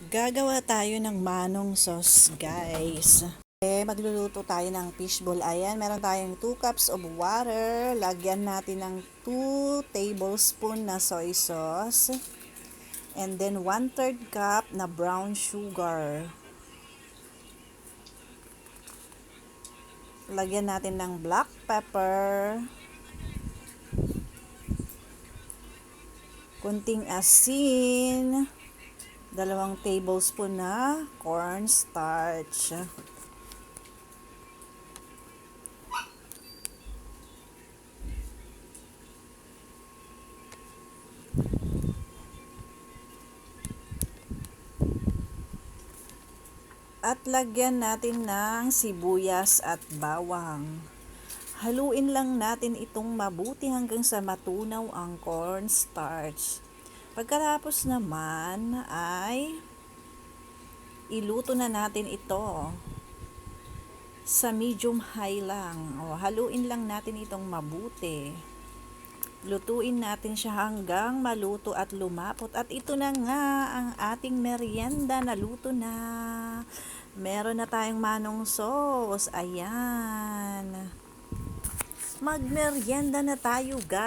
Gagawa tayo ng manong sauce, guys. Magluluto tayo ng fishball. Ayan, meron tayong 2 cups of water. Lagyan natin ng 2 tablespoon na soy sauce. And then 1/3 cup na brown sugar. Lagyan natin ng black pepper. Kunting asin. 2 tablespoon na cornstarch. At lagyan natin ng sibuyas at bawang. Haluin lang natin itong mabuti hanggang sa matunaw ang cornstarch. Pagkatapos naman ay iluto na natin ito sa medium high lang. Haluin lang natin itong mabuti. Lutuin natin siya hanggang maluto at lumapot. At ito na nga ang ating merienda, naluto na. Meron na tayong manong sauce. Ayan. Magmerienda na tayo, guys.